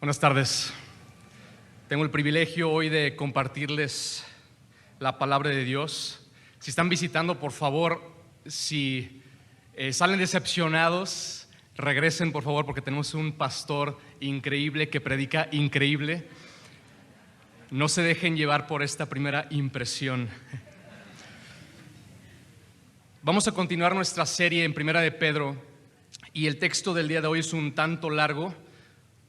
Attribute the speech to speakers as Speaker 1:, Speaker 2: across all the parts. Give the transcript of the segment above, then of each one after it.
Speaker 1: Buenas tardes. Tengo el privilegio hoy de compartirles la palabra de Dios. Si están visitando, por favor, si salen decepcionados, regresen por favor, porque tenemos un pastor increíble que predica increíble. No se dejen llevar por esta primera impresión. Vamos a continuar nuestra serie en Primera de Pedro y el texto del día de hoy es un tanto largo,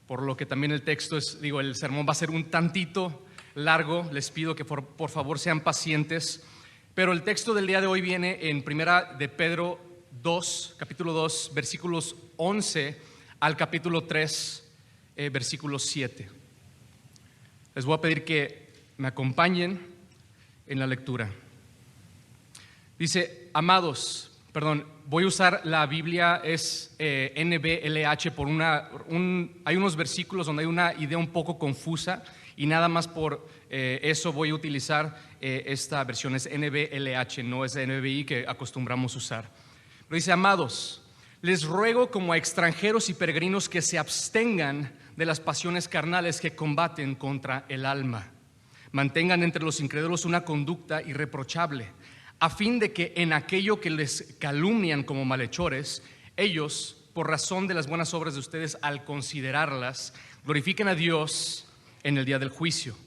Speaker 1: por lo que también el sermón va a ser un tantito largo. Les pido que por favor sean pacientes, pero el texto del día de hoy viene en Primera de Pedro 2, capítulo 2, versículos 11 al capítulo 3, versículo 7. Les voy a pedir que me acompañen en la lectura. Dice, voy a usar la Biblia, es NBLH, hay unos versículos donde hay una idea un poco confusa y nada más por eso voy a utilizar esta versión, es NBLH, no es NBI que acostumbramos usar. Pero dice, amados, les ruego como a extranjeros y peregrinos que se abstengan de las pasiones carnales que combaten contra el alma. Mantengan entre los incrédulos una conducta irreprochable, a fin de que en aquello que les calumnian como malhechores, ellos, por razón de las buenas obras de ustedes, al considerarlas, glorifiquen a Dios en el día del juicio.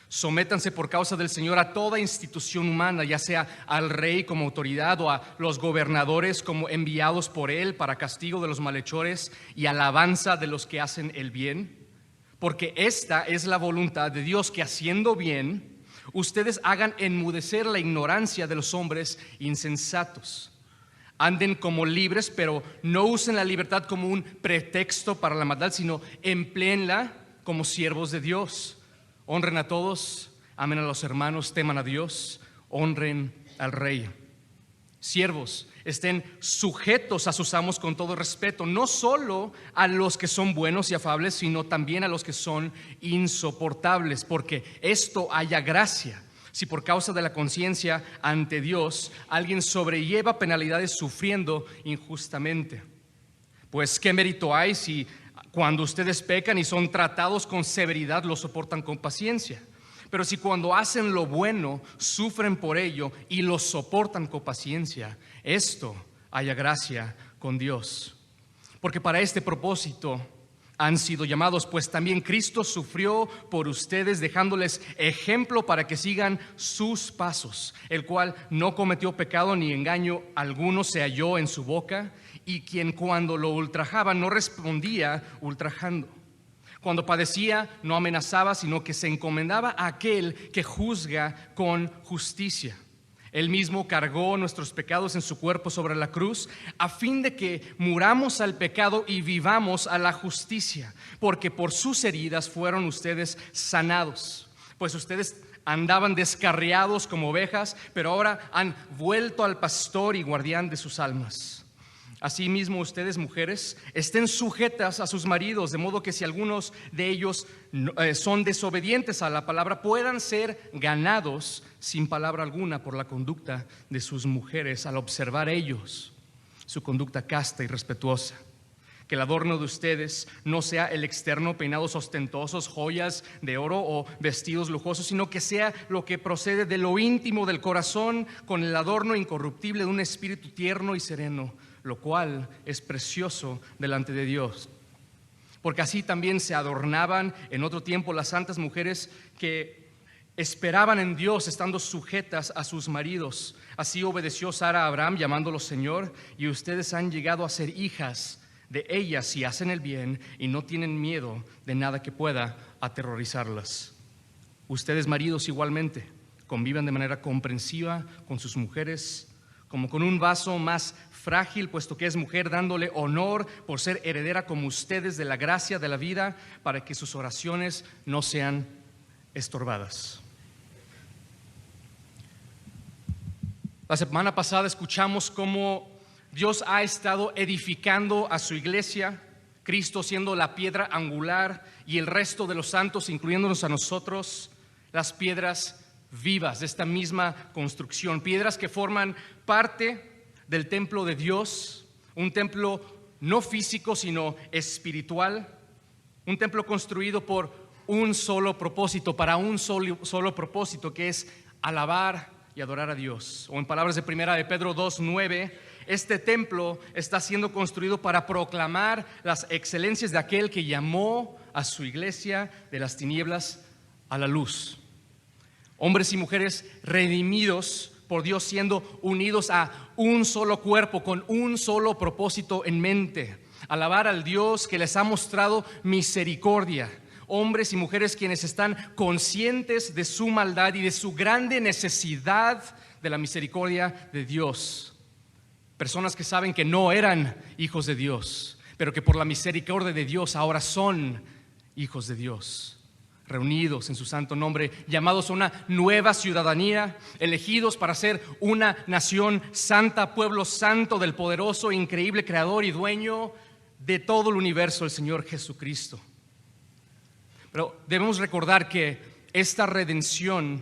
Speaker 1: Sométanse por causa del Señor a toda institución humana, ya sea al rey como autoridad o a los gobernadores como enviados por él para castigo de los malhechores y alabanza de los que hacen el bien. Porque esta es la voluntad de Dios, que haciendo bien ustedes hagan enmudecer la ignorancia de los hombres insensatos. Anden como libres, pero no usen la libertad como un pretexto para la maldad, sino empleenla como siervos de Dios. Honren a todos, amen a los hermanos, teman a Dios, honren al rey. Siervos, estén sujetos a sus amos con todo respeto, no solo a los que son buenos y afables, sino también a los que son insoportables, porque esto haya gracia. Si por causa de la conciencia ante Dios alguien sobrelleva penalidades sufriendo injustamente, pues ¿qué mérito hay si cuando ustedes pecan y son tratados con severidad lo soportan con paciencia? Pero si cuando hacen lo bueno sufren por ello y lo soportan con paciencia, esto haya gracia con Dios. Porque para este propósito han sido llamados, pues también Cristo sufrió por ustedes, dejándoles ejemplo para que sigan sus pasos, el cual no cometió pecado ni engaño alguno se halló en su boca, y quien cuando lo ultrajaba no respondía ultrajando. Cuando padecía no amenazaba, sino que se encomendaba a aquel que juzga con justicia. Él mismo cargó nuestros pecados en su cuerpo sobre la cruz, a fin de que muramos al pecado y vivamos a la justicia, porque por sus heridas fueron ustedes sanados. Pues ustedes andaban descarriados como ovejas, pero ahora han vuelto al pastor y guardián de sus almas. Asimismo, ustedes, mujeres, estén sujetas a sus maridos, de modo que si algunos de ellos son desobedientes a la palabra, puedan ser ganados sin palabra alguna por la conducta de sus mujeres, al observar ellos su conducta casta y respetuosa. Que el adorno de ustedes no sea el externo, peinados ostentosos, joyas de oro o vestidos lujosos, sino que sea lo que procede de lo íntimo del corazón, con el adorno incorruptible de un espíritu tierno y sereno, lo cual es precioso delante de Dios. Porque así también se adornaban en otro tiempo las santas mujeres que esperaban en Dios, estando sujetas a sus maridos. Así obedeció Sara a Abraham, llamándolo Señor, y ustedes han llegado a ser hijas de ellas si hacen el bien y no tienen miedo de nada que pueda aterrorizarlas. Ustedes, maridos, igualmente convivan de manera comprensiva con sus mujeres, como con un vaso más frágil, puesto que es mujer, dándole honor por ser heredera como ustedes de la gracia de la vida, para que sus oraciones no sean estorbadas. La semana pasada escuchamos cómo Dios ha estado edificando a su iglesia, Cristo siendo la piedra angular y el resto de los santos, incluyéndonos a nosotros, las piedras vivas de esta misma construcción, piedras que forman parte del templo de Dios, un templo no físico sino espiritual, Un templo construido por un solo propósito, para un solo propósito, que es alabar y adorar a Dios. O en palabras de primera de Pedro 2:9, este templo está siendo construido para proclamar las excelencias de aquel que llamó a su iglesia de las tinieblas a la luz. Hombres y mujeres redimidos por Dios, siendo unidos a un solo cuerpo, con un solo propósito en mente: alabar al Dios que les ha mostrado misericordia. Hombres y mujeres quienes están conscientes de su maldad y de su grande necesidad de la misericordia de Dios. Personas que saben que no eran hijos de Dios, pero que por la misericordia de Dios ahora son hijos de Dios, reunidos en su santo nombre, llamados a una nueva ciudadanía, elegidos para ser una nación santa, pueblo santo del poderoso e increíble creador y dueño de todo el universo, el Señor Jesucristo. Pero debemos recordar que esta redención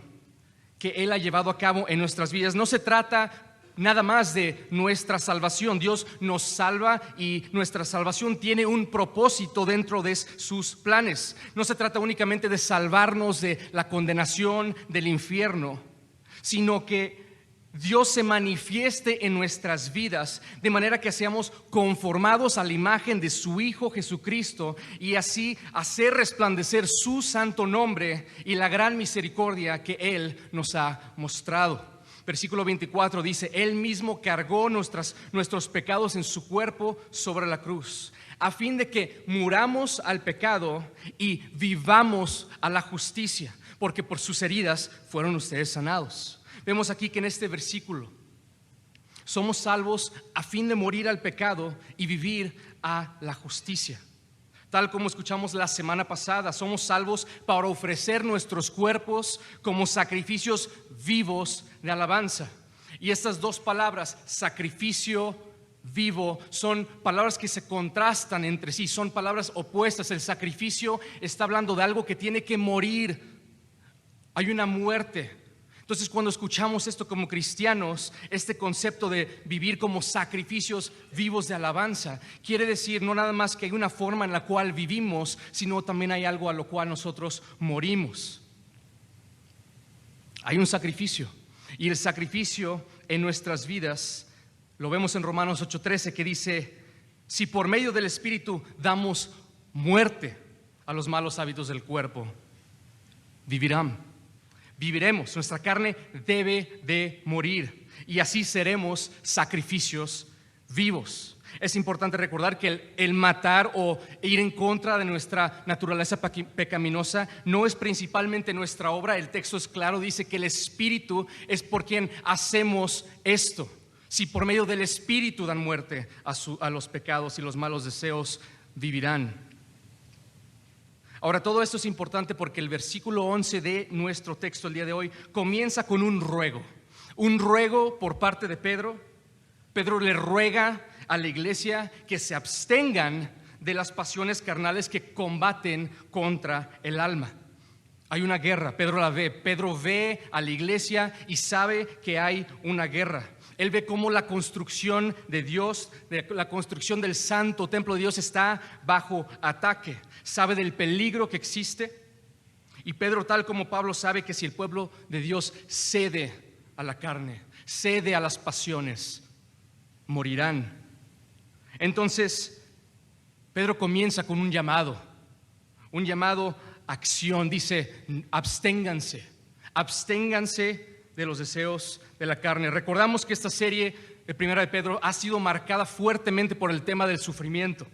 Speaker 1: que Él ha llevado a cabo en nuestras vidas no se trata nada más de nuestra salvación. Dios nos salva y nuestra salvación tiene un propósito dentro de sus planes. No se trata únicamente de salvarnos de la condenación del infierno, sino que Dios se manifieste en nuestras vidas de manera que seamos conformados a la imagen de su Hijo Jesucristo y así hacer resplandecer su santo nombre y la gran misericordia que Él nos ha mostrado. Versículo 24 dice: Él mismo cargó nuestros pecados en su cuerpo sobre la cruz, a fin de que muramos al pecado y vivamos a la justicia, porque por sus heridas fueron ustedes sanados. Vemos aquí que en este versículo somos salvos a fin de morir al pecado y vivir a la justicia. Tal como escuchamos la semana pasada, somos salvos para ofrecer nuestros cuerpos como sacrificios vivos de alabanza. Y estas dos palabras, sacrificio vivo, son palabras que se contrastan entre sí, son palabras opuestas. El sacrificio está hablando de algo que tiene que morir, hay una muerte. Entonces, cuando escuchamos esto como cristianos, este concepto de vivir como sacrificios vivos de alabanza, quiere decir no nada más que hay una forma en la cual vivimos, sino también hay algo a lo cual nosotros morimos. Hay un sacrificio, y el sacrificio en nuestras vidas lo vemos en Romanos 8:13, que dice: si por medio del Espíritu damos muerte a los malos hábitos del cuerpo, viviremos. Nuestra carne debe de morir y así seremos sacrificios vivos. Es importante recordar que el matar o ir en contra de nuestra naturaleza pecaminosa no es principalmente nuestra obra. El texto es claro, dice que el Espíritu es por quien hacemos esto. Si por medio del Espíritu dan muerte a los pecados y los malos deseos, vivirán. Ahora, todo esto es importante porque el versículo 11 de nuestro texto el día de hoy comienza con un ruego por parte de Pedro. Pedro le ruega a la iglesia que se abstengan de las pasiones carnales que combaten contra el alma. Hay una guerra, Pedro la ve. Pedro ve a la iglesia y sabe que hay una guerra. Él ve cómo la construcción de Dios, la construcción del santo templo de Dios está bajo ataque. Sabe del peligro que existe. Y Pedro, tal como Pablo, sabe que si el pueblo de Dios cede a la carne, cede a las pasiones, morirán. Entonces, Pedro comienza con un llamado a acción. Dice: absténganse de los deseos de la carne. Recordamos que esta serie de Primera de Pedro ha sido marcada fuertemente por el tema del sufrimiento,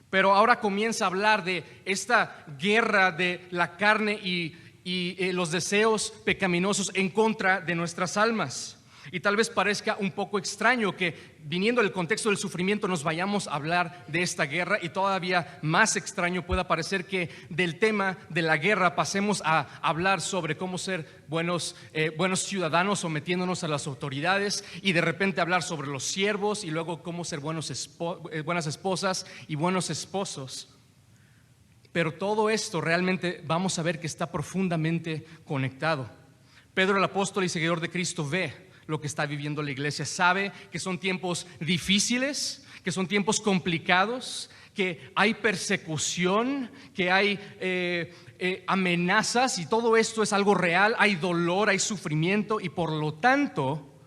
Speaker 1: pero ahora comienza a hablar de esta guerra de la carne y los deseos pecaminosos en contra de nuestras almas. Y tal vez parezca un poco extraño que, viniendo del contexto del sufrimiento, nos vayamos a hablar de esta guerra, y todavía más extraño pueda parecer que del tema de la guerra pasemos a hablar sobre cómo ser buenos ciudadanos sometiéndonos a las autoridades, y de repente hablar sobre los siervos, y luego cómo ser buenas esposas y buenos esposos. Pero todo esto realmente vamos a ver que está profundamente conectado. Pedro, el apóstol y seguidor de Cristo, ve lo que está viviendo la iglesia, sabe que son tiempos difíciles, que son tiempos complicados, que hay persecución, que hay amenazas, y todo esto es algo real. Hay dolor, hay sufrimiento, y por lo tanto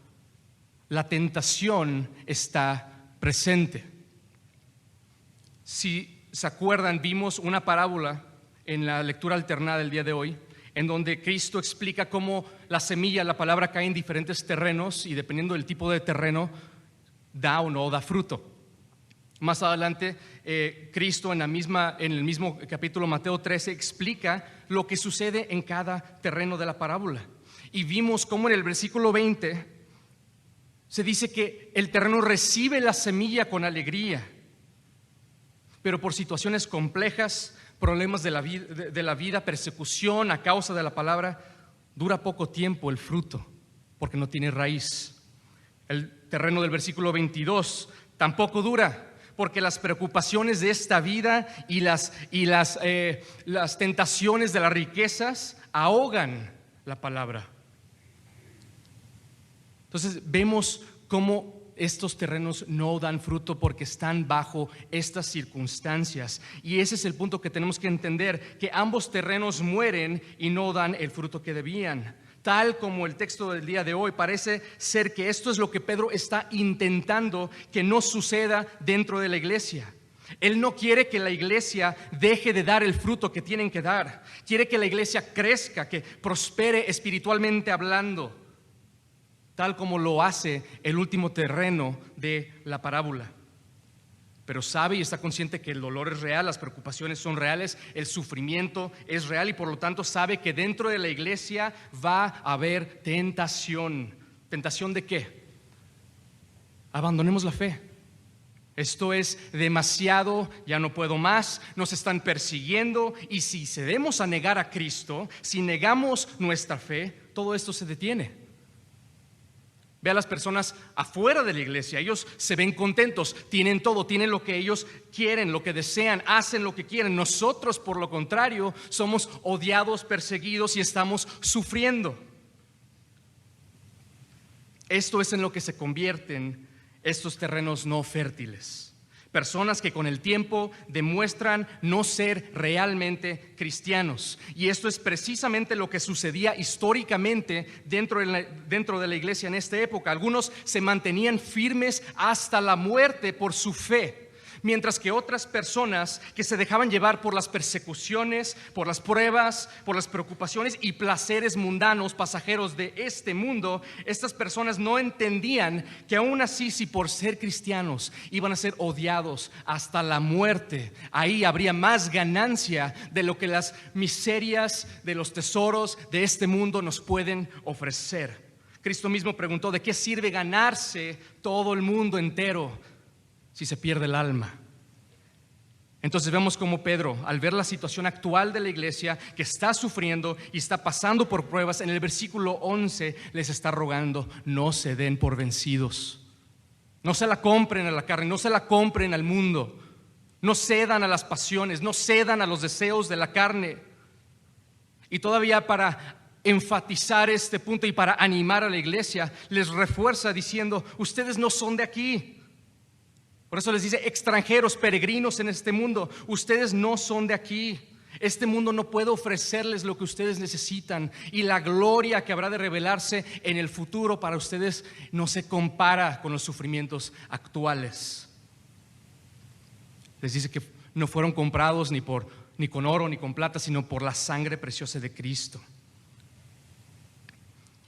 Speaker 1: la tentación está presente. Si se acuerdan, vimos una parábola en la lectura alternada del día de hoy, en donde Cristo explica cómo la semilla, la palabra, cae en diferentes terrenos, y dependiendo del tipo de terreno da o no da fruto. Más adelante, Cristo en el mismo capítulo, Mateo 13, explica lo que sucede en cada terreno de la parábola. Y vimos cómo en el versículo 20 se dice que el terreno recibe la semilla con alegría, pero por situaciones complejas, problemas de la vida, persecución a causa de la palabra, dura poco tiempo el fruto, porque no tiene raíz. El terreno del versículo 22 tampoco dura, porque las preocupaciones de esta vida y las tentaciones de las riquezas ahogan la palabra. Entonces vemos cómo estos terrenos no dan fruto porque están bajo estas circunstancias, y ese es el punto que tenemos que entender, que ambos terrenos mueren y no dan el fruto que debían. Tal como el texto del día de hoy, parece ser que esto es lo que Pedro está intentando que no suceda dentro de la iglesia. Él no quiere que la iglesia deje de dar el fruto que tienen que dar. Quiere que la iglesia crezca, que prospere espiritualmente hablando, tal como lo hace el último terreno de la parábola. Pero sabe y está consciente que el dolor es real, las preocupaciones son reales, el sufrimiento es real, y por lo tanto sabe que dentro de la iglesia va a haber tentación. ¿Tentación de qué? Abandonemos la fe. Esto es demasiado, ya no puedo más, nos están persiguiendo, y si cedemos a negar a Cristo, si negamos nuestra fe, todo esto se detiene. Ve a las personas afuera de la iglesia, ellos se ven contentos, tienen todo, tienen lo que ellos quieren, lo que desean, hacen lo que quieren. Nosotros, por lo contrario, somos odiados, perseguidos y estamos sufriendo. Esto es en lo que se convierten estos terrenos no fértiles. Personas que con el tiempo demuestran no ser realmente cristianos. Y esto es precisamente lo que sucedía históricamente dentro de la iglesia en esta época. Algunos se mantenían firmes hasta la muerte por su fe, mientras que otras personas que se dejaban llevar por las persecuciones, por las pruebas, por las preocupaciones y placeres mundanos, pasajeros de este mundo, estas personas no entendían que aún así, si por ser cristianos iban a ser odiados hasta la muerte, ahí habría más ganancia de lo que las miserias de los tesoros de este mundo nos pueden ofrecer. Cristo mismo preguntó: ¿de qué sirve ganarse todo el mundo entero si se pierde el alma? Entonces vemos como Pedro, al ver la situación actual de la iglesia, que está sufriendo y está pasando por pruebas, en el versículo 11 les está rogando: no se den por vencidos, no se la compren a la carne, no se la compren al mundo, no cedan a las pasiones, no cedan a los deseos de la carne. Y todavía, para enfatizar este punto y para animar a la iglesia, les refuerza diciendo: ustedes no son de aquí. Por eso les dice: extranjeros, peregrinos en este mundo, ustedes no son de aquí. Este mundo no puede ofrecerles lo que ustedes necesitan, y la gloria que habrá de revelarse en el futuro para ustedes no se compara con los sufrimientos actuales. Les dice que no fueron comprados ni con oro ni con plata, sino por la sangre preciosa de Cristo.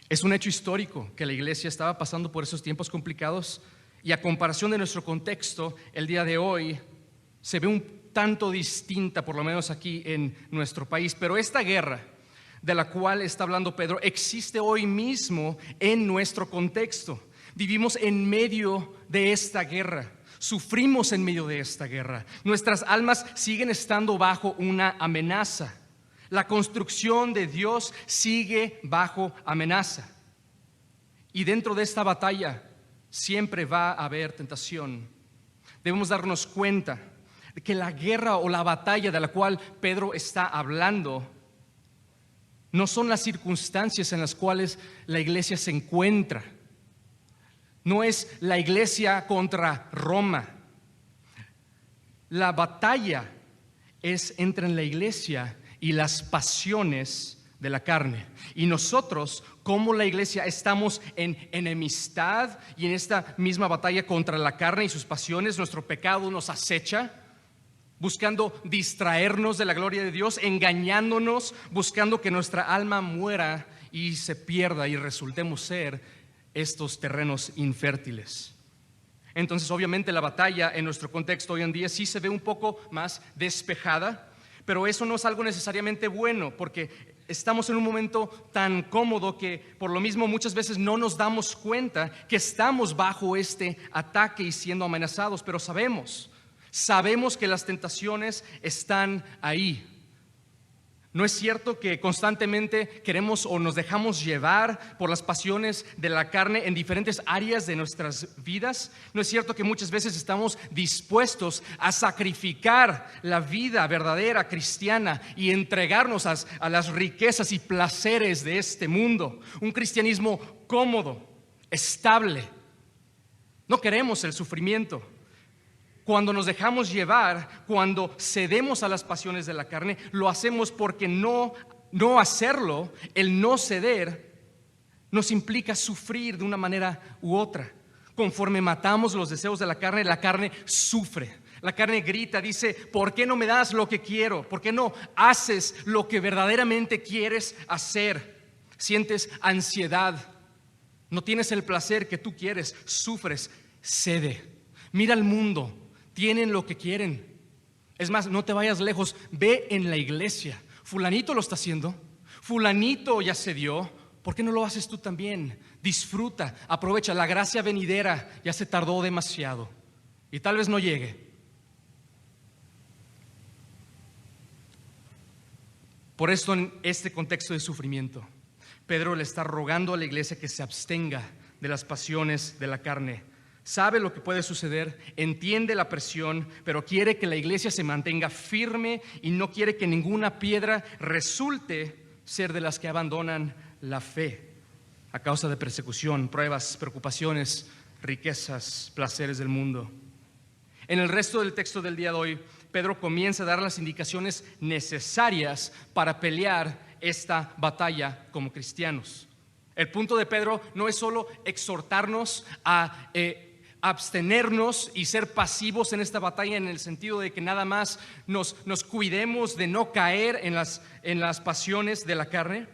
Speaker 1: Es un hecho histórico que la iglesia estaba pasando por esos tiempos complicados. Y a comparación de nuestro contexto, el día de hoy se ve un tanto distinta, por lo menos aquí en nuestro país. Pero esta guerra de la cual está hablando Pedro existe hoy mismo en nuestro contexto. Vivimos en medio de esta guerra, sufrimos en medio de esta guerra. Nuestras almas siguen estando bajo una amenaza. La construcción de Dios sigue bajo amenaza. Y dentro de esta batalla siempre va a haber tentación. Debemos darnos cuenta de que la guerra o la batalla de la cual Pedro está hablando no son las circunstancias en las cuales la iglesia se encuentra. No es la iglesia contra Roma. la batalla es entre la iglesia y las pasiones de la carne. Y nosotros, como la iglesia, estamos en enemistad y en esta misma batalla contra la carne y sus pasiones. Nuestro pecado nos acecha, buscando distraernos de la gloria de Dios, engañándonos, buscando que nuestra alma muera y se pierda y resultemos ser estos terrenos infértiles. Entonces, obviamente, la batalla en nuestro contexto hoy en día sí se ve un poco más despejada, pero eso no es algo necesariamente bueno, porque estamos en un momento tan cómodo que por lo mismo muchas veces no nos damos cuenta que estamos bajo este ataque y siendo amenazados, pero sabemos que las tentaciones están ahí. ¿No es cierto que constantemente queremos o nos dejamos llevar por las pasiones de la carne en diferentes áreas de nuestras vidas? ¿No es cierto que muchas veces estamos dispuestos a sacrificar la vida verdadera cristiana y entregarnos a las riquezas y placeres de este mundo? Un cristianismo cómodo, estable. No queremos el sufrimiento. Cuando nos dejamos llevar, cuando cedemos a las pasiones de la carne, lo hacemos porque no hacerlo, el no ceder, nos implica sufrir de una manera u otra. Conforme matamos los deseos de la carne sufre. La carne grita, dice: ¿por qué no me das lo que quiero? ¿Por qué no haces lo que verdaderamente quieres hacer? Sientes ansiedad, no tienes el placer que tú quieres, sufres, cede. Mira al mundo. Tienen lo que quieren. Es más, no te vayas lejos, ve en la iglesia. Fulanito lo está haciendo, fulanito ya se dio, ¿por qué no lo haces tú también? Disfruta, aprovecha, la gracia venidera ya se tardó demasiado y tal vez no llegue. Por esto, en este contexto de sufrimiento, Pedro le está rogando a la iglesia que se abstenga de las pasiones de la carne. Sabe lo que puede suceder, entiende la presión, pero quiere que la iglesia se mantenga firme y no quiere que ninguna piedra resulte ser de las que abandonan la fe a causa de persecución, pruebas, preocupaciones, riquezas, placeres del mundo. En el resto del texto del día de hoy, Pedro comienza a dar las indicaciones necesarias para pelear esta batalla como cristianos. El punto de Pedro no es solo exhortarnos a abstenernos y ser pasivos en esta batalla, en el sentido de que nada más nos cuidemos de no caer en las pasiones de la carne,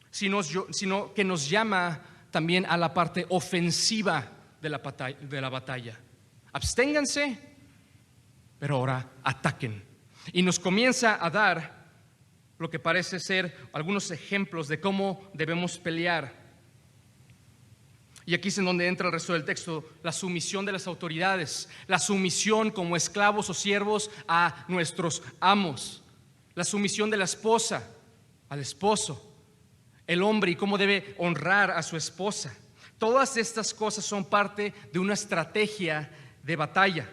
Speaker 1: sino que nos llama también a la parte ofensiva de la batalla. Absténganse, pero ahora ataquen. Y nos comienza a dar lo que parece ser algunos ejemplos de cómo debemos pelear. Y aquí es en donde entra el resto del texto: la sumisión de las autoridades, la sumisión como esclavos o siervos a nuestros amos, la sumisión de la esposa al esposo, el hombre y cómo debe honrar a su esposa. Todas estas cosas son parte de una estrategia de batalla.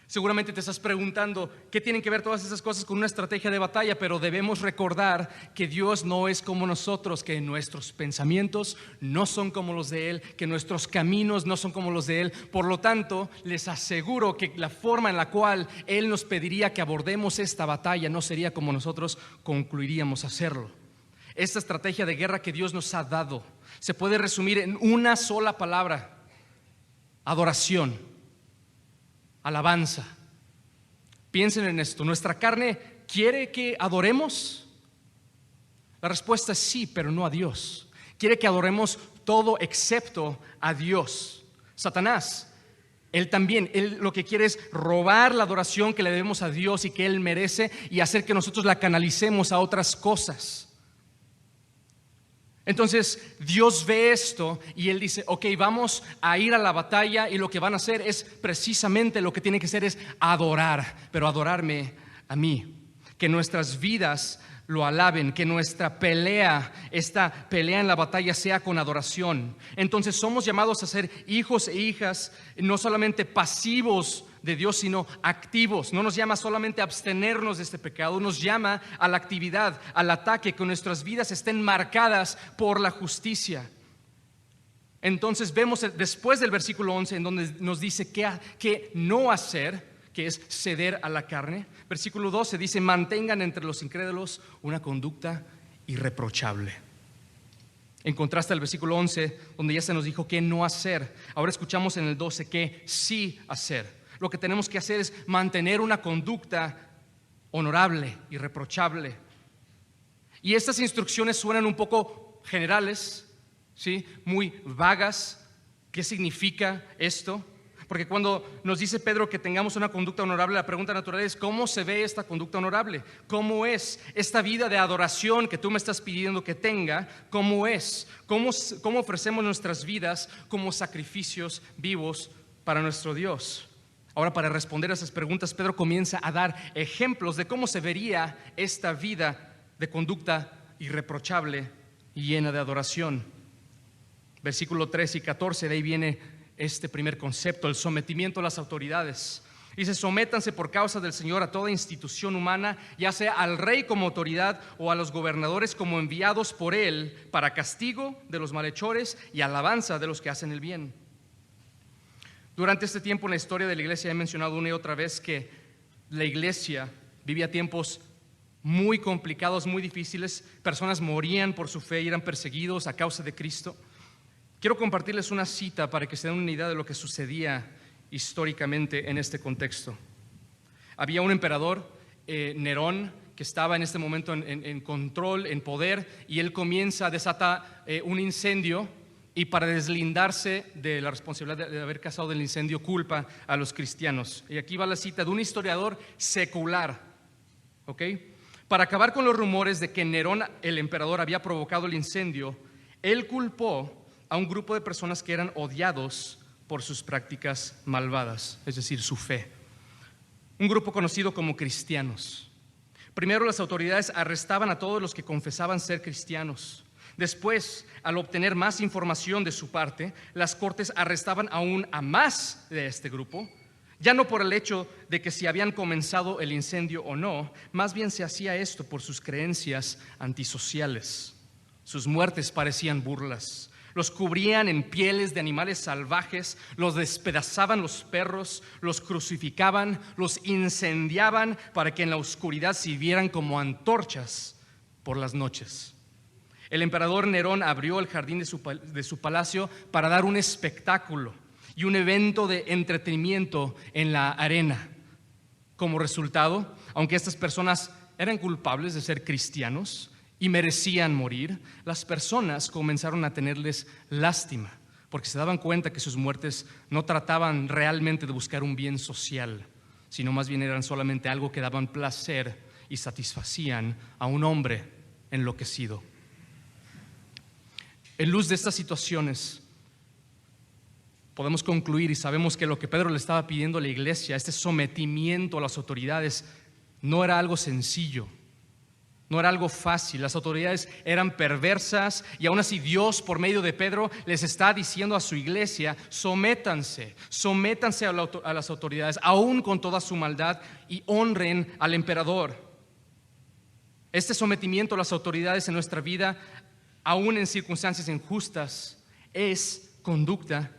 Speaker 1: Seguramente te estás preguntando qué tienen que ver todas esas cosas con una estrategia de batalla, pero debemos recordar que Dios no es como nosotros, que nuestros pensamientos no son como los de Él, que nuestros caminos no son como los de Él. Por lo tanto, les aseguro que la forma en la cual Él nos pediría que abordemos esta batalla no sería como nosotros concluiríamos hacerlo. Esta estrategia de guerra que Dios nos ha dado se puede resumir en una sola palabra: adoración. Alabanza. Piensen en esto. ¿Nuestra carne quiere que adoremos? La respuesta es sí, pero no a Dios. Quiere que adoremos todo excepto a Dios. Satanás, él también, él lo que quiere es robar la adoración que le debemos a Dios y que Él merece, y hacer que nosotros la canalicemos a otras cosas. Entonces Dios ve esto y Él dice: ok, vamos a ir a la batalla, y lo que van a hacer es precisamente lo que tienen que hacer, es adorar, pero adorarme a mí. Que nuestras vidas lo alaben, que nuestra pelea, esta pelea en la batalla, sea con adoración. Entonces somos llamados a ser hijos e hijas no solamente pasivos de Dios, sino activos. No nos llama solamente a abstenernos de este pecado, nos llama a la actividad, al ataque, que nuestras vidas estén marcadas por la justicia. Entonces vemos después del versículo 11 en donde nos dice qué no hacer, que es ceder a la carne. Versículo 12 dice: mantengan entre los incrédulos una conducta irreprochable. En contraste al versículo 11, donde ya se nos dijo qué no hacer, ahora escuchamos en el 12 qué sí hacer. Lo que tenemos que hacer es mantener una conducta honorable, irreprochable. Y estas instrucciones suenan un poco generales, ¿sí? Muy vagas. ¿Qué significa esto? Porque cuando nos dice Pedro que tengamos una conducta honorable, la pregunta natural es: ¿cómo se ve esta conducta honorable? ¿Cómo es esta vida de adoración que tú me estás pidiendo que tenga? ¿Cómo es? ¿Cómo ofrecemos nuestras vidas como sacrificios vivos para nuestro Dios? Ahora, para responder a esas preguntas, Pedro comienza a dar ejemplos de cómo se vería esta vida de conducta irreprochable y llena de adoración. Versículo 13 y 14, de ahí viene este primer concepto, el sometimiento a las autoridades. Dice: sométanse por causa del Señor a toda institución humana, ya sea al rey como autoridad o a los gobernadores como enviados por él, para castigo de los malhechores y alabanza de los que hacen el bien. Durante este tiempo en la historia de la iglesia he mencionado una y otra vez que la iglesia vivía tiempos muy complicados, muy difíciles. Personas morían por su fe y eran perseguidos a causa de Cristo. Quiero compartirles una cita para que se den una idea de lo que sucedía históricamente en este contexto. Había un emperador, Nerón, que estaba en este momento en control, en poder, y él desata un incendio, y para deslindarse de la responsabilidad de haber causado el incendio, culpa a los cristianos. Y aquí va la cita de un historiador secular, ¿ok? Para acabar con los rumores de que Nerón, el emperador, había provocado el incendio, él culpó a un grupo de personas que eran odiados por sus prácticas malvadas, es decir, su fe. Un grupo conocido como cristianos. Primero, las autoridades arrestaban a todos los que confesaban ser cristianos. Después, al obtener más información de su parte, las cortes arrestaban aún a más de este grupo, ya no por el hecho de que si habían comenzado el incendio o no, más bien se hacía esto por sus creencias antisociales. Sus muertes parecían burlas. Los cubrían en pieles de animales salvajes, los despedazaban los perros, los crucificaban, los incendiaban para que en la oscuridad sirvieran como antorchas por las noches. El emperador Nerón abrió el jardín de su palacio para dar un espectáculo y un evento de entretenimiento en la arena. Como resultado, aunque estas personas eran culpables de ser cristianos y merecían morir, las personas comenzaron a tenerles lástima, porque se daban cuenta que sus muertes no trataban realmente de buscar un bien social, sino más bien eran solamente algo que daban placer y satisfacían a un hombre enloquecido. En luz de estas situaciones, podemos concluir y sabemos que lo que Pedro le estaba pidiendo a la iglesia, este sometimiento a las autoridades, no era algo sencillo. No era algo fácil. Las autoridades eran perversas y aún así Dios, por medio de Pedro, les está diciendo a su iglesia: sométanse a las autoridades, aún con toda su maldad, y honren al emperador. Este sometimiento a las autoridades en nuestra vida, aún en circunstancias injustas, es conducta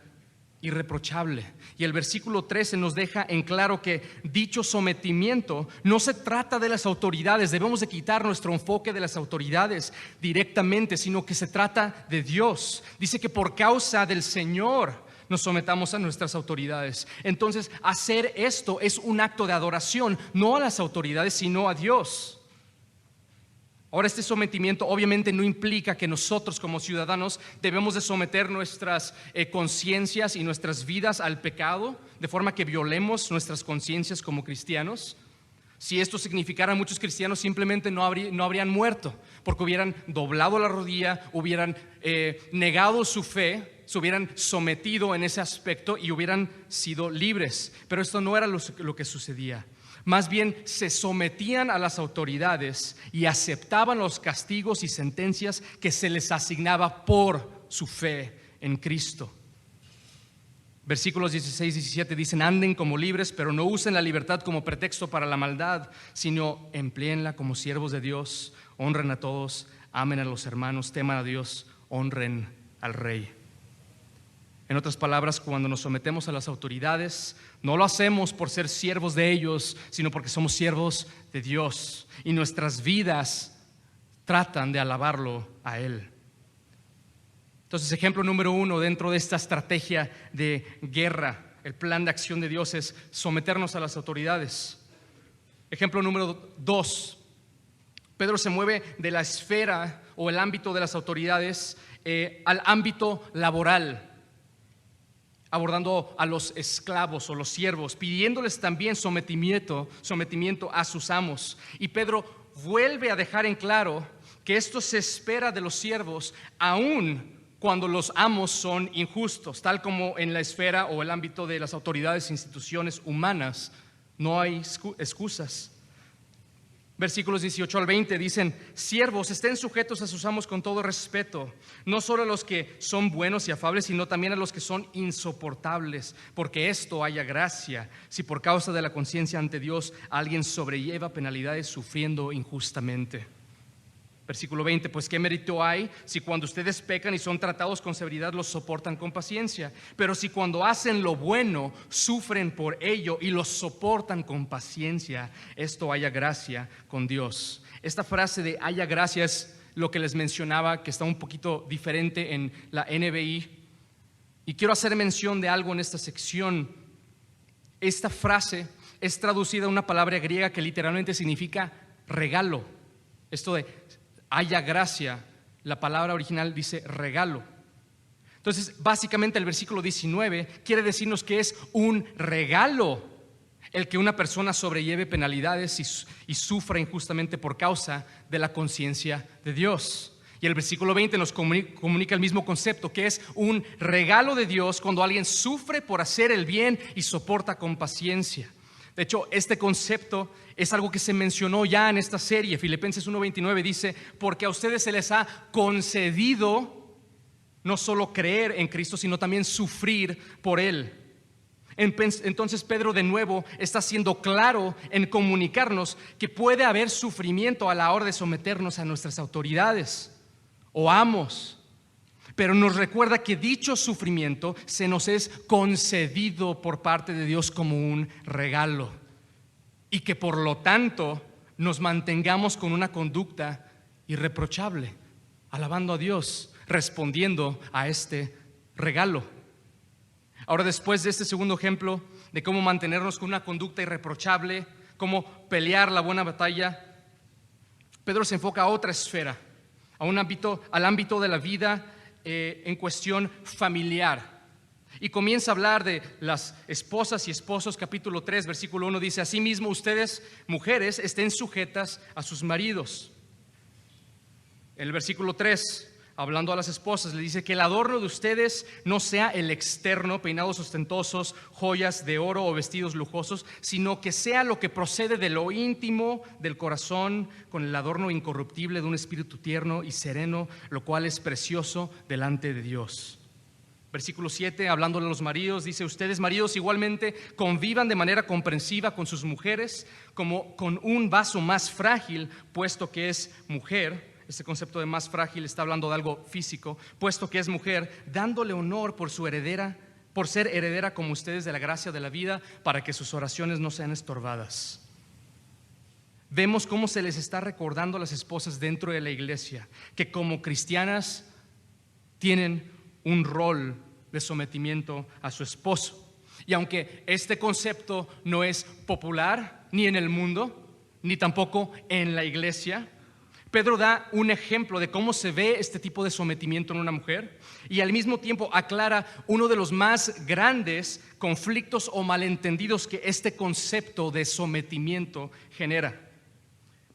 Speaker 1: irreprochable. Y el versículo 13 nos deja en claro que dicho sometimiento no se trata de las autoridades. Debemos de quitar nuestro enfoque de las autoridades directamente, sino que se trata de Dios. Dice que por causa del Señor nos sometamos a nuestras autoridades. Entonces, hacer esto es un acto de adoración, no a las autoridades, sino a Dios. Ahora, este sometimiento obviamente no implica que nosotros como ciudadanos debemos de someter nuestras conciencias y nuestras vidas al pecado, de forma que violemos nuestras conciencias como cristianos. Si esto significara, muchos cristianos simplemente no habrían muerto, porque hubieran doblado la rodilla, hubieran negado su fe, se hubieran sometido en ese aspecto y hubieran sido libres. Pero esto no era lo que sucedía. Más bien se sometían a las autoridades y aceptaban los castigos y sentencias que se les asignaba por su fe en Cristo. Versículos 16 y 17 dicen: anden como libres, pero no usen la libertad como pretexto para la maldad, sino empleenla como siervos de Dios. Honren a todos, amen a los hermanos, teman a Dios, honren al Rey. En otras palabras, cuando nos sometemos a las autoridades, no lo hacemos por ser siervos de ellos, sino porque somos siervos de Dios y nuestras vidas tratan de alabarlo a Él. Entonces, ejemplo número 1 dentro de esta estrategia de guerra, el plan de acción de Dios es someternos a las autoridades. Ejemplo número 2, Pedro se mueve de la esfera o el ámbito de las autoridades al ámbito laboral, abordando a los esclavos o los siervos, pidiéndoles también sometimiento a sus amos. Y Pedro vuelve a dejar en claro que esto se espera de los siervos aún cuando los amos son injustos, tal como en la esfera o el ámbito de las autoridades e instituciones humanas. No hay excusas. Versículos 18 al 20 dicen: siervos, estén sujetos a sus amos con todo respeto, no solo a los que son buenos y afables, sino también a los que son insoportables, porque esto haya gracia, si por causa de la conciencia ante Dios alguien sobrelleva penalidades sufriendo injustamente. Versículo 20, pues qué mérito hay si cuando ustedes pecan y son tratados con severidad los soportan con paciencia, pero si cuando hacen lo bueno sufren por ello y los soportan con paciencia, esto haya gracia con Dios. Esta frase de haya gracia es lo que les mencionaba, que está un poquito diferente en la NBI, y quiero hacer mención de algo en esta sección. Esta frase es traducida a una palabra griega que literalmente significa regalo. Esto de haya gracia, la palabra original dice regalo. Entonces, básicamente el versículo 19 quiere decirnos que es un regalo el que una persona sobrelleve penalidades y sufra injustamente por causa de la conciencia de Dios. Y el versículo 20 nos comunica el mismo concepto, que es un regalo de Dios cuando alguien sufre por hacer el bien y soporta con paciencia. De hecho, este concepto es algo que se mencionó ya en esta serie. Filipenses 1:29 dice: porque a ustedes se les ha concedido no solo creer en Cristo, sino también sufrir por Él. Entonces Pedro de nuevo está siendo claro en comunicarnos que puede haber sufrimiento a la hora de someternos a nuestras autoridades o amos, pero nos recuerda que dicho sufrimiento se nos es concedido por parte de Dios como un regalo, y que por lo tanto nos mantengamos con una conducta irreprochable, alabando a Dios, respondiendo a este regalo. Ahora, después de este segundo ejemplo de cómo mantenernos con una conducta irreprochable, cómo pelear la buena batalla, Pedro se enfoca a otra esfera, al ámbito de la vida en cuestión familiar, y comienza a hablar de las esposas y esposos. Capítulo 3, versículo 1 dice: asimismo ustedes, mujeres, estén sujetas a sus maridos. En el versículo 3, hablando a las esposas, le dice que el adorno de ustedes no sea el externo, peinados ostentosos, joyas de oro o vestidos lujosos, sino que sea lo que procede de lo íntimo del corazón, con el adorno incorruptible de un espíritu tierno y sereno, lo cual es precioso delante de Dios. Versículo 7, hablándole a los maridos, dice: ustedes, maridos, igualmente convivan de manera comprensiva con sus mujeres, como con un vaso más frágil, puesto que es mujer. Este concepto de más frágil está hablando de algo físico, puesto que es mujer, dándole honor por ser heredera como ustedes de la gracia de la vida, para que sus oraciones no sean estorbadas. Vemos cómo se les está recordando a las esposas dentro de la iglesia que como cristianas tienen un rol de sometimiento a su esposo. Y aunque este concepto no es popular ni en el mundo, ni tampoco en la iglesia, Pedro da un ejemplo de cómo se ve este tipo de sometimiento en una mujer, y al mismo tiempo aclara uno de los más grandes conflictos o malentendidos que este concepto de sometimiento genera.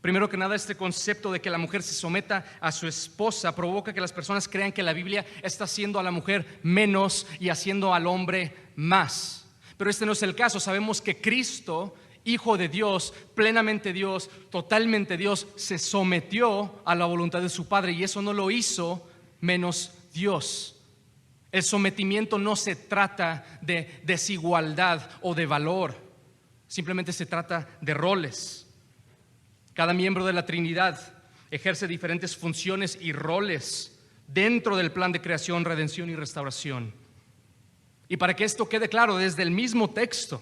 Speaker 1: Primero que nada, este concepto de que la mujer se someta a su esposa provoca que las personas crean que la Biblia está haciendo a la mujer menos y haciendo al hombre más. Pero este no es el caso. Sabemos que Cristo, Hijo de Dios, plenamente Dios, totalmente Dios, se sometió a la voluntad de su Padre, y eso no lo hizo menos Dios. El sometimiento no se trata de desigualdad o de valor, simplemente se trata de roles. Cada miembro de la Trinidad ejerce diferentes funciones y roles dentro del plan de creación, redención y restauración. Y para que esto quede claro, desde el mismo texto,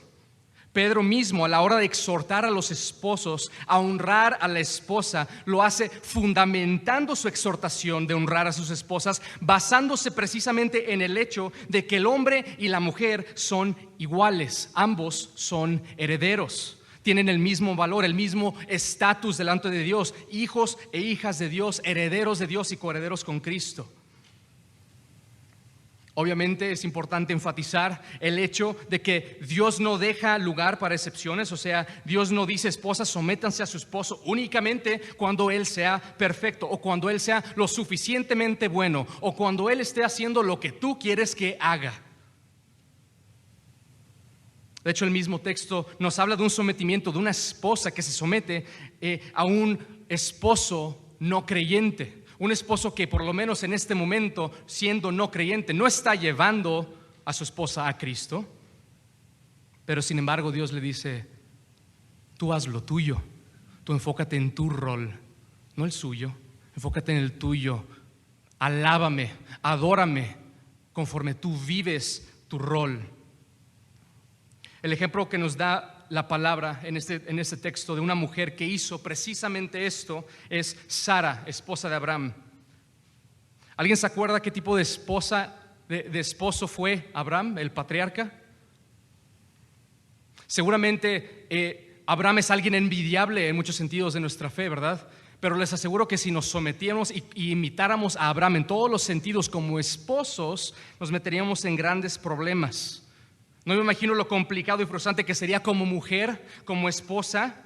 Speaker 1: Pedro mismo, a la hora de exhortar a los esposos a honrar a la esposa, lo hace fundamentando su exhortación de honrar a sus esposas, basándose precisamente en el hecho de que el hombre y la mujer son iguales, ambos son herederos, tienen el mismo valor, el mismo estatus delante de Dios, hijos e hijas de Dios, herederos de Dios y coherederos con Cristo. Obviamente es importante enfatizar el hecho de que Dios no deja lugar para excepciones, o sea, Dios no dice: esposas, sométanse a su esposo únicamente cuando él sea perfecto, o cuando él sea lo suficientemente bueno, o cuando él esté haciendo lo que tú quieres que haga. De hecho, el mismo texto nos habla de un sometimiento de una esposa que se somete a un esposo no creyente. Un esposo que por lo menos en este momento, siendo no creyente, no está llevando a su esposa a Cristo, pero sin embargo Dios le dice: tú haz lo tuyo, tú enfócate en tu rol, no el suyo, enfócate en el tuyo, alábame, adórame conforme tú vives tu rol. El ejemplo que nos da la palabra en este texto de una mujer que hizo precisamente esto es Sara, esposa de Abraham. ¿Alguien se acuerda qué tipo de esposa, de esposo fue Abraham, el patriarca? Seguramente Abraham es alguien envidiable en muchos sentidos de nuestra fe, ¿verdad? Pero les aseguro que si nos sometiéramos y imitáramos a Abraham en todos los sentidos como esposos, nos meteríamos en grandes problemas. No me imagino lo complicado y frustrante que sería como mujer, como esposa,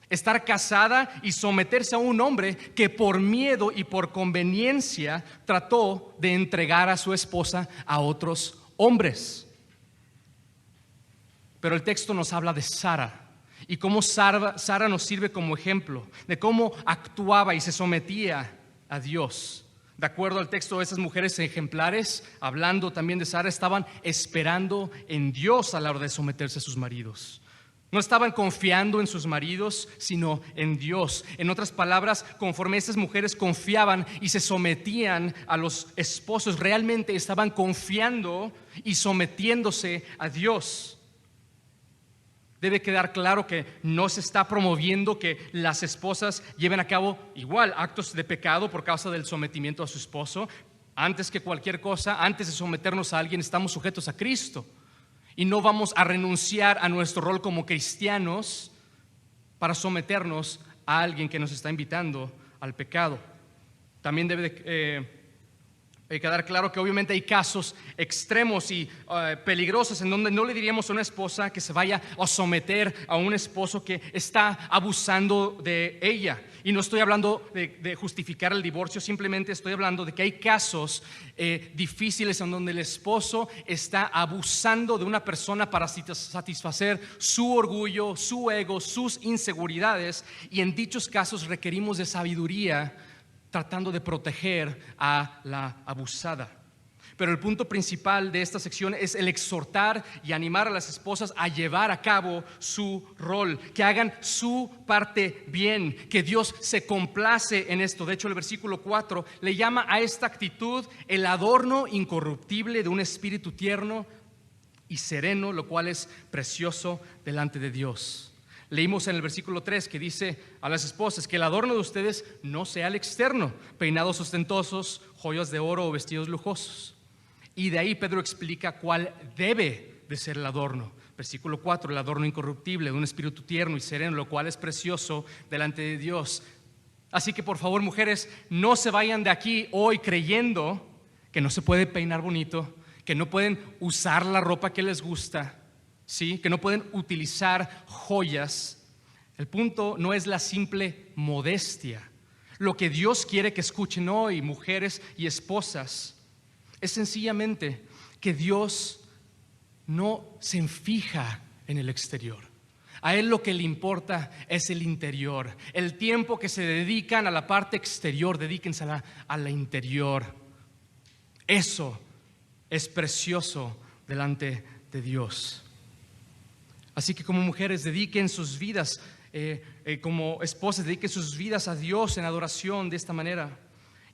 Speaker 1: estar casada y someterse a un hombre que por miedo y por conveniencia trató de entregar a su esposa a otros hombres. Pero el texto nos habla de Sara y cómo Sara nos sirve como ejemplo de cómo actuaba y se sometía a Dios. De acuerdo al texto, esas mujeres ejemplares, hablando también de Sara, estaban esperando en Dios a la hora de someterse a sus maridos. No estaban confiando en sus maridos, sino en Dios. En otras palabras, conforme estas mujeres confiaban y se sometían a los esposos, realmente estaban confiando y sometiéndose a Dios. Debe quedar claro que no se está promoviendo que las esposas lleven a cabo igual actos de pecado por causa del sometimiento a su esposo. Antes que cualquier cosa, antes de someternos a alguien, estamos sujetos a Cristo. Y no vamos a renunciar a nuestro rol como cristianos para someternos a alguien que nos está invitando al pecado. También debe quedar claro que obviamente hay casos extremos y peligrosos en donde no le diríamos a una esposa que se vaya a someter a un esposo que está abusando de ella. Y no estoy hablando de justificar el divorcio, simplemente estoy hablando de que hay casos difíciles en donde el esposo está abusando de una persona para satisfacer su orgullo, su ego, sus inseguridades, y en dichos casos requerimos de sabiduría tratando de proteger a la abusada. Pero el punto principal de esta sección es el exhortar y animar a las esposas a llevar a cabo su rol, que hagan su parte bien, que Dios se complace en esto. De hecho, el versículo 4 le llama a esta actitud el adorno incorruptible de un espíritu tierno y sereno, lo cual es precioso delante de Dios. Leímos en el versículo 3 que dice a las esposas que el adorno de ustedes no sea el externo, peinados ostentosos, joyas de oro o vestidos lujosos. Y de ahí Pedro explica cuál debe de ser el adorno. Versículo 4, el adorno incorruptible de un espíritu tierno y sereno, lo cual es precioso delante de Dios. Así que por favor, mujeres, no se vayan de aquí hoy creyendo que no se puede peinar bonito, que no pueden usar la ropa que les gusta, ¿sí? Que no pueden utilizar joyas. El punto no es la simple modestia. Lo que Dios quiere que escuchen hoy, mujeres y esposas, es sencillamente que Dios no se fija en el exterior. A Él lo que le importa es el interior. El tiempo que se dedican a la parte exterior, dedíquense a la interior. Eso es precioso delante de Dios. Así que como mujeres dediquen sus vidas, como esposas dediquen sus vidas a Dios en adoración de esta manera.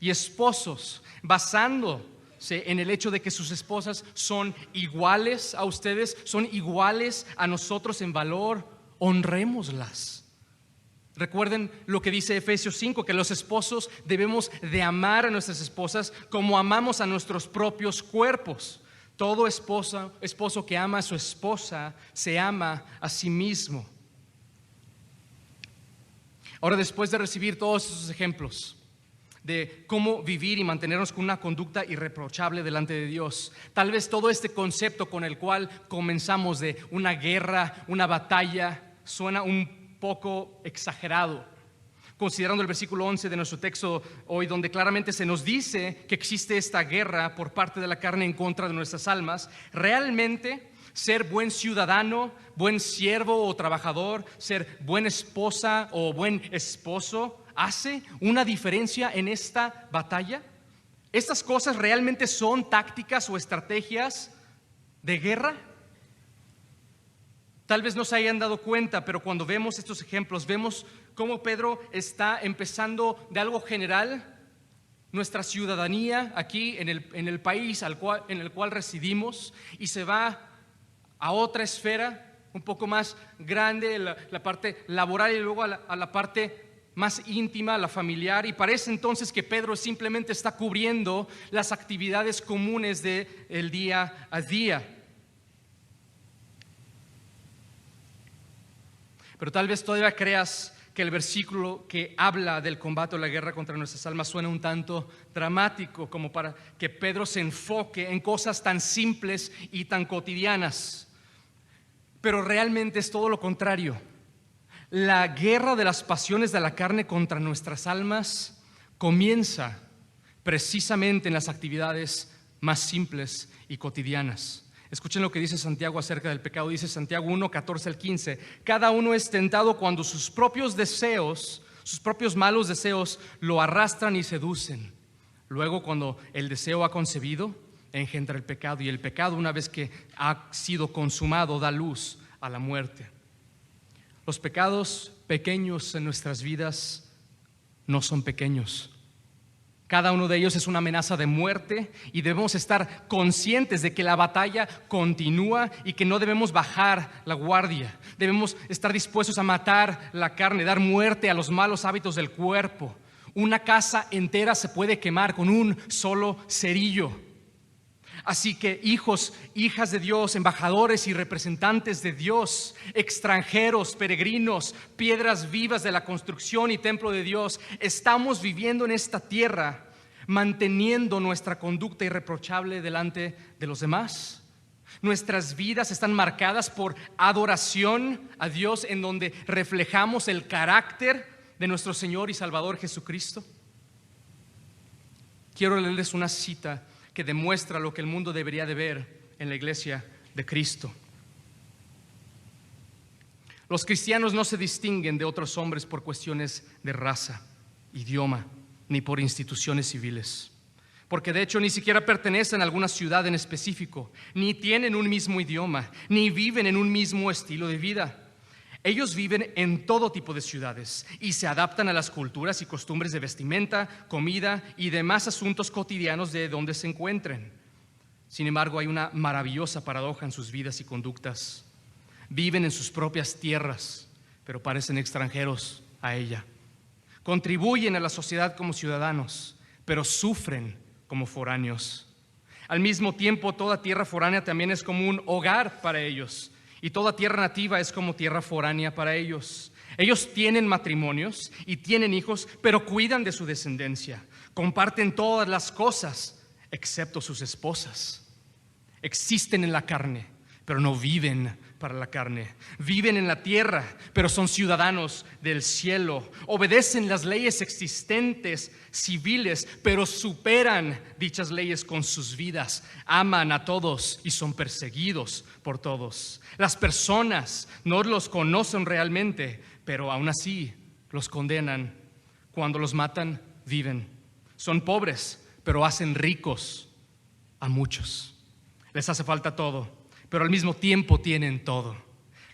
Speaker 1: Y esposos, basándose en el hecho de que sus esposas son iguales a ustedes, son iguales a nosotros en valor, honrémoslas. Recuerden lo que dice Efesios 5, que los esposos debemos de amar a nuestras esposas como amamos a nuestros propios cuerpos. Todo esposo que ama a su esposa se ama a sí mismo. Ahora, después de recibir todos esos ejemplos de cómo vivir y mantenernos con una conducta irreprochable delante de Dios, tal vez todo este concepto con el cual comenzamos de una guerra, una batalla, suena un poco exagerado, considerando el versículo 11 de nuestro texto hoy, donde claramente se nos dice que existe esta guerra por parte de la carne en contra de nuestras almas. Realmente ser buen ciudadano, buen siervo o trabajador, ser buena esposa o buen esposo, ¿hace una diferencia en esta batalla? ¿Estas cosas realmente son tácticas o estrategias de guerra? Tal vez no se hayan dado cuenta, pero cuando vemos estos ejemplos, vemos cómo Pedro está empezando de algo general, nuestra ciudadanía aquí en el país en el cual residimos, y se va a otra esfera un poco más grande, la parte laboral, y luego a la parte más íntima, la familiar, y parece entonces que Pedro simplemente está cubriendo las actividades comunes del día a día. Pero tal vez todavía creas que el versículo que habla del combate o la guerra contra nuestras almas suena un tanto dramático, como para que Pedro se enfoque en cosas tan simples y tan cotidianas. Pero realmente es todo lo contrario. La guerra de las pasiones de la carne contra nuestras almas comienza precisamente en las actividades más simples y cotidianas. Escuchen lo que dice Santiago acerca del pecado. Dice Santiago 1, 14 al 15: cada uno es tentado cuando sus propios deseos, sus propios malos deseos lo arrastran y seducen. Luego, cuando el deseo ha concebido, engendra el pecado, y el pecado, una vez que ha sido consumado, da luz a la muerte. Los pecados pequeños en nuestras vidas no son pequeños. Cada uno de ellos es una amenaza de muerte, y debemos estar conscientes de que la batalla continúa y que no debemos bajar la guardia. Debemos estar dispuestos a matar la carne, dar muerte a los malos hábitos del cuerpo. Una casa entera se puede quemar con un solo cerillo. Así que hijos, hijas de Dios, embajadores y representantes de Dios, extranjeros, peregrinos, piedras vivas de la construcción y templo de Dios, estamos viviendo en esta tierra manteniendo nuestra conducta irreprochable delante de los demás. Nuestras vidas están marcadas por adoración a Dios, en donde reflejamos el carácter de nuestro Señor y Salvador Jesucristo. Quiero leerles una cita que demuestra lo que el mundo debería de ver en la iglesia de Cristo. Los cristianos no se distinguen de otros hombres por cuestiones de raza, idioma, ni por instituciones civiles, porque de hecho ni siquiera pertenecen a alguna ciudad en específico, ni tienen un mismo idioma, ni viven en un mismo estilo de vida. Ellos viven en todo tipo de ciudades y se adaptan a las culturas y costumbres de vestimenta, comida y demás asuntos cotidianos de donde se encuentren. Sin embargo, hay una maravillosa paradoja en sus vidas y conductas. Viven en sus propias tierras, pero parecen extranjeros a ella. Contribuyen a la sociedad como ciudadanos, pero sufren como foráneos. Al mismo tiempo, toda tierra foránea también es como un hogar para ellos, y toda tierra nativa es como tierra foránea para ellos. Ellos tienen matrimonios y tienen hijos, pero cuidan de su descendencia. Comparten todas las cosas, excepto sus esposas. Existen en la carne, pero no viven para la carne. Viven en la tierra, pero son ciudadanos del cielo. Obedecen las leyes existentes, civiles, pero superan dichas leyes con sus vidas. Aman a todos y son perseguidos por todos. Las personas no los conocen realmente, pero aún así los condenan. Cuando los matan, viven. Son pobres, pero hacen ricos a muchos. Les hace falta todo, pero al mismo tiempo tienen todo.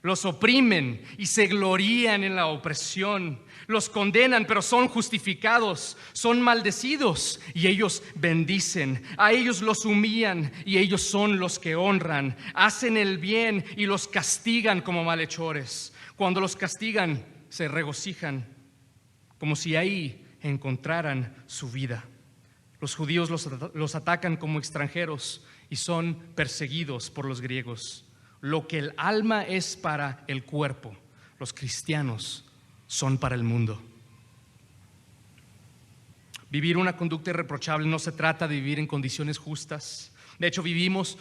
Speaker 1: Los oprimen y se glorían en la opresión. Los condenan, pero son justificados. Son maldecidos y ellos bendicen. A ellos los humillan y ellos son los que honran. Hacen el bien y los castigan como malhechores. Cuando los castigan, se regocijan, como si ahí encontraran su vida. Los judíos los atacan como extranjeros y son perseguidos por los griegos. Lo que el alma es para el cuerpo, los cristianos son para el mundo. Vivir una conducta irreprochable no se trata de vivir en condiciones justas. De hecho, vimos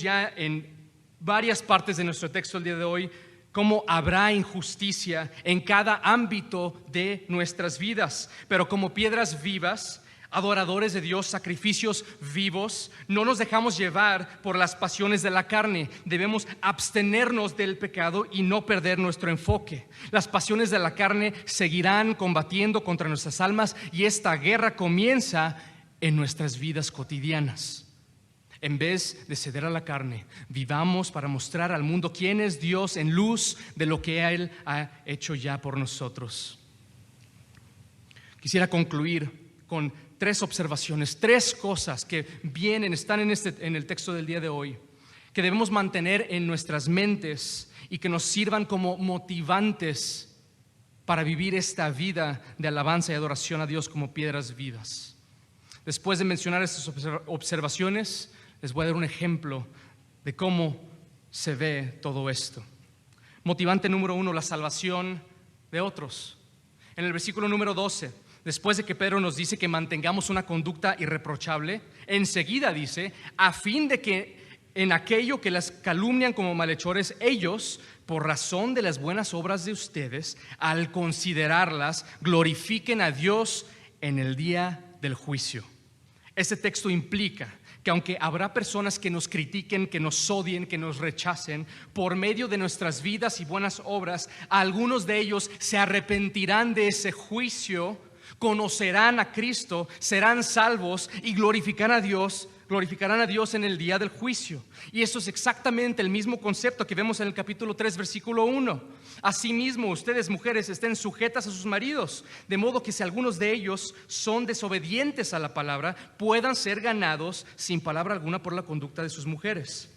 Speaker 1: ya en varias partes de nuestro texto el día de hoy cómo habrá injusticia en cada ámbito de nuestras vidas. Pero como piedras vivas, adoradores de Dios, sacrificios vivos, no nos dejamos llevar por las pasiones de la carne. Debemos abstenernos del pecado y no perder nuestro enfoque. Las pasiones de la carne seguirán combatiendo contra nuestras almas y esta guerra comienza en nuestras vidas cotidianas. En vez de ceder a la carne, vivamos para mostrar al mundo quién es Dios en luz de lo que Él ha hecho ya por nosotros. Quisiera concluir con 3 observaciones, 3 cosas que están en el texto del día de hoy, que debemos mantener en nuestras mentes y que nos sirvan como motivantes para vivir esta vida de alabanza y adoración a Dios como piedras vivas. Después de mencionar estas observaciones, les voy a dar un ejemplo de cómo se ve todo esto. Motivante número 1, la salvación de otros. En el versículo número 12, después de que Pedro nos dice que mantengamos una conducta irreprochable, enseguida dice, a fin de que en aquello que las calumnian como malhechores, ellos, por razón de las buenas obras de ustedes, al considerarlas, glorifiquen a Dios en el día del juicio. Este texto implica que aunque habrá personas que nos critiquen, que nos odien, que nos rechacen, por medio de nuestras vidas y buenas obras, algunos de ellos se arrepentirán de ese juicio, conocerán a Cristo, serán salvos y glorificarán a Dios en el día del juicio. Y eso es exactamente el mismo concepto que vemos en el capítulo 3, versículo 1. Asimismo, ustedes mujeres estén sujetas a sus maridos, de modo que si algunos de ellos son desobedientes a la palabra, puedan ser ganados sin palabra alguna por la conducta de sus mujeres.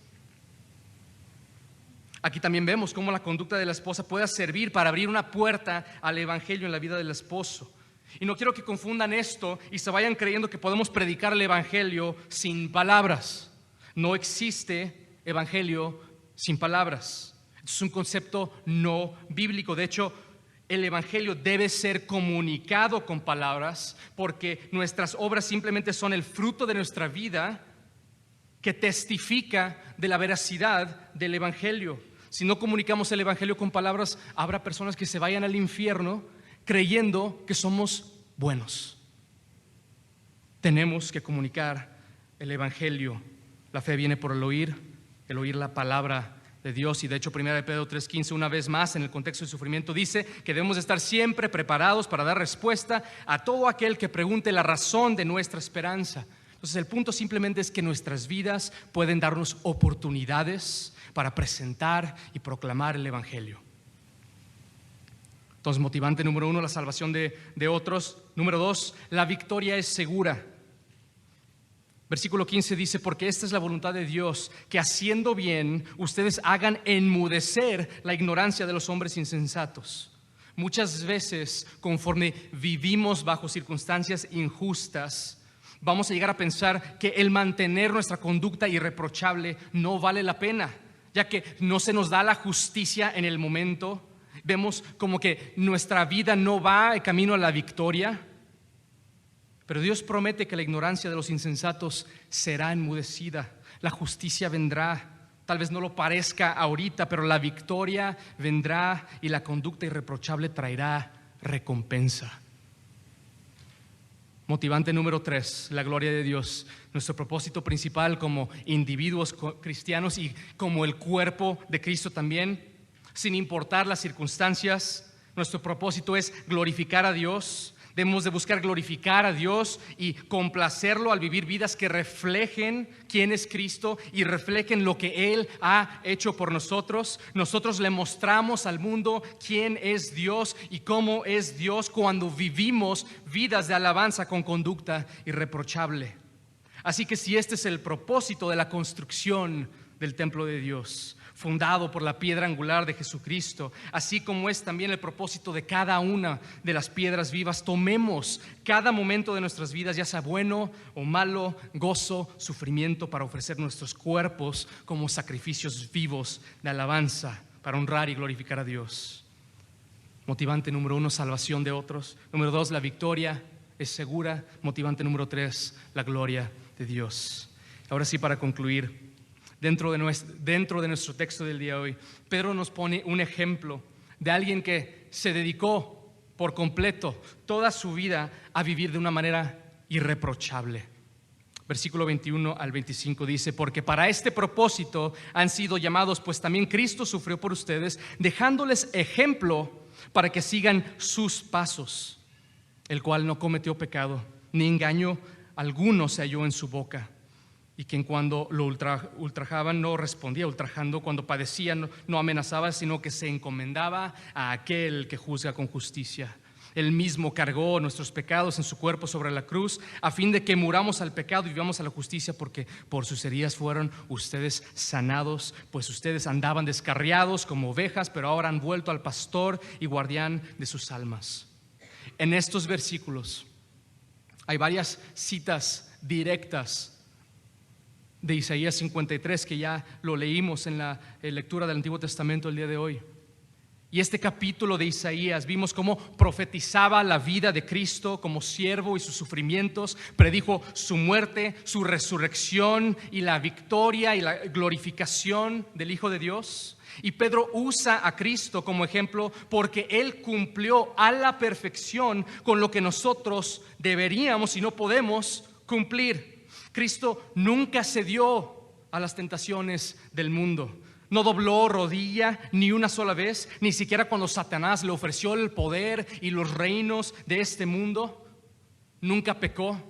Speaker 1: Aquí también vemos cómo la conducta de la esposa puede servir para abrir una puerta al evangelio en la vida del esposo. Y no quiero que confundan esto y se vayan creyendo que podemos predicar el evangelio sin palabras. No existe evangelio sin palabras. Es un concepto no bíblico. De hecho, el evangelio debe ser comunicado con palabras, porque nuestras obras simplemente son el fruto de nuestra vida que testifica de la veracidad del evangelio. Si no comunicamos el evangelio con palabras, habrá personas que se vayan al infierno creyendo que somos buenos. Tenemos que comunicar el evangelio. La fe viene por el oír la palabra de Dios. Y de hecho 1 Pedro 3:15, una vez más en el contexto del sufrimiento, dice que debemos estar siempre preparados para dar respuesta a todo aquel que pregunte la razón de nuestra esperanza. Entonces el punto simplemente es que nuestras vidas pueden darnos oportunidades para presentar y proclamar el evangelio. Entonces, motivante número 1, la salvación de otros. Número 2, la victoria es segura. Versículo 15 dice, porque esta es la voluntad de Dios, que haciendo bien ustedes hagan enmudecer la ignorancia de los hombres insensatos. Muchas veces, conforme vivimos bajo circunstancias injustas, vamos a llegar a pensar que el mantener nuestra conducta irreprochable no vale la pena, ya que no se nos da la justicia en el momento. Vemos como que nuestra vida no va en camino a la victoria. Pero Dios promete que la ignorancia de los insensatos será enmudecida. La justicia vendrá. Tal vez no lo parezca ahorita, pero la victoria vendrá y la conducta irreprochable traerá recompensa. Motivante número 3, la gloria de Dios. Nuestro propósito principal como individuos cristianos y como el cuerpo de Cristo también, sin importar las circunstancias, nuestro propósito es glorificar a Dios, Debemos de buscar glorificar a Dios y complacerlo al vivir vidas que reflejen quién es Cristo y reflejen lo que Él ha hecho por nosotros. Nosotros le mostramos al mundo quién es Dios y cómo es Dios cuando vivimos vidas de alabanza con conducta irreprochable. Así que si este es el propósito de la construcción del templo de Dios, fundado por la piedra angular de Jesucristo, así como es también el propósito de cada una de las piedras vivas, tomemos cada momento de nuestras vidas, ya sea bueno o malo, gozo, sufrimiento, para ofrecer nuestros cuerpos como sacrificios vivos de alabanza, para honrar y glorificar a Dios. Motivante número 1, salvación de otros. Número 2, la victoria es segura. Motivante número 3, la gloria de Dios. Ahora sí, para concluir, dentro de nuestro texto del día de hoy, Pedro nos pone un ejemplo de alguien que se dedicó por completo toda su vida a vivir de una manera irreprochable. Versículo 21 al 25 dice: porque para este propósito han sido llamados, pues también Cristo sufrió por ustedes, dejándoles ejemplo para que sigan sus pasos, el cual no cometió pecado, ni engaño alguno se halló en su boca. Y quien cuando lo ultrajaban no respondía ultrajando, cuando padecía no amenazaba, sino que se encomendaba a aquel que juzga con justicia. Él mismo cargó nuestros pecados en su cuerpo sobre la cruz, a fin de que muramos al pecado y vivamos a la justicia, porque por sus heridas fueron ustedes sanados. Pues ustedes andaban descarriados como ovejas, pero ahora han vuelto al pastor y guardián de sus almas. En estos versículos hay varias citas directas de Isaías 53, que ya lo leímos en la lectura del Antiguo Testamento el día de hoy. Y este capítulo de Isaías vimos cómo profetizaba la vida de Cristo como siervo y sus sufrimientos, predijo su muerte, su resurrección y la victoria y la glorificación del Hijo de Dios. Y Pedro usa a Cristo como ejemplo porque Él cumplió a la perfección con lo que nosotros deberíamos y no podemos cumplir. Cristo nunca cedió a las tentaciones del mundo. No dobló rodilla ni una sola vez, ni siquiera cuando Satanás le ofreció el poder y los reinos de este mundo. Nunca pecó.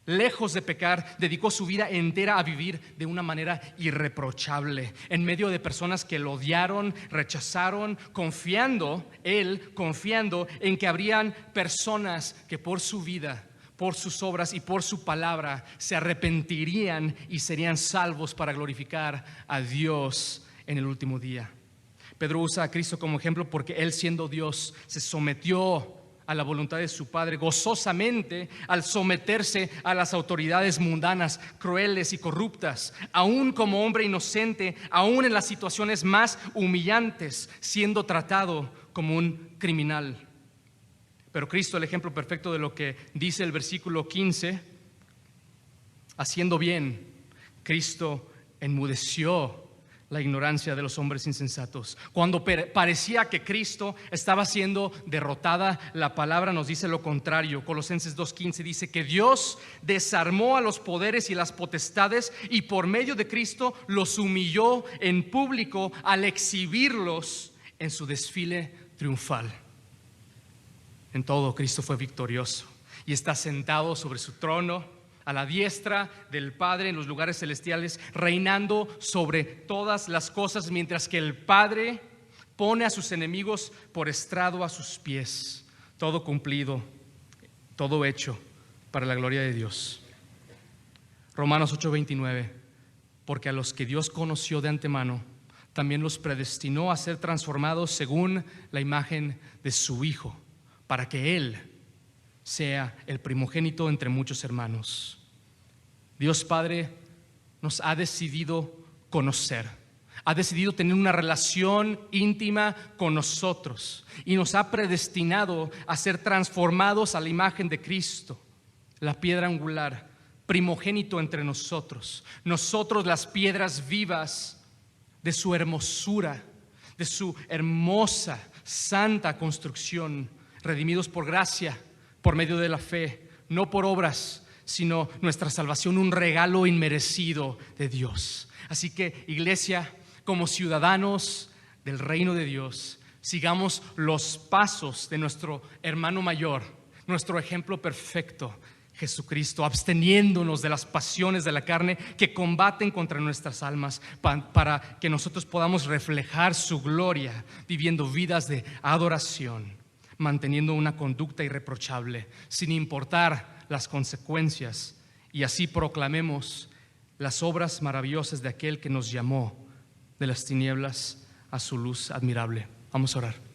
Speaker 1: Lejos de pecar, dedicó su vida entera a vivir de una manera irreprochable, en medio de personas que lo odiaron, rechazaron, confiando en que habrían personas que por su vida, por sus obras y por su palabra se arrepentirían y serían salvos para glorificar a Dios en el último día. Pedro usa a Cristo como ejemplo porque Él, siendo Dios, se sometió a la voluntad de su Padre gozosamente al someterse a las autoridades mundanas, crueles y corruptas, aún como hombre inocente, aún en las situaciones más humillantes, siendo tratado como un criminal. Pero Cristo, el ejemplo perfecto de lo que dice el versículo 15, haciendo bien, Cristo enmudeció la ignorancia de los hombres insensatos. Cuando parecía que Cristo estaba siendo derrotada, la palabra nos dice lo contrario. Colosenses 2:15 dice que Dios desarmó a los poderes y las potestades y por medio de Cristo los humilló en público al exhibirlos en su desfile triunfal. En todo, Cristo fue victorioso y está sentado sobre su trono a la diestra del Padre en los lugares celestiales, reinando sobre todas las cosas, mientras que el Padre pone a sus enemigos por estrado a sus pies. Todo cumplido, todo hecho para la gloria de Dios. Romanos 8:29, porque a los que Dios conoció de antemano, también los predestinó a ser transformados según la imagen de su Hijo, para que Él sea el primogénito entre muchos hermanos. Dios Padre nos ha decidido conocer, ha decidido tener una relación íntima con nosotros y nos ha predestinado a ser transformados a la imagen de Cristo, la piedra angular, primogénito entre nosotros. Nosotros, las piedras vivas de su hermosura, de su hermosa, santa construcción, redimidos por gracia, por medio de la fe, no por obras, sino nuestra salvación, un regalo inmerecido de Dios. Así que, iglesia, como ciudadanos del reino de Dios, sigamos los pasos de nuestro hermano mayor, nuestro ejemplo perfecto, Jesucristo, absteniéndonos de las pasiones de la carne que combaten contra nuestras almas, para que nosotros podamos reflejar su gloria, viviendo vidas de adoración, manteniendo una conducta irreprochable, sin importar las consecuencias, y así proclamemos las obras maravillosas de aquel que nos llamó de las tinieblas a su luz admirable. Vamos a orar.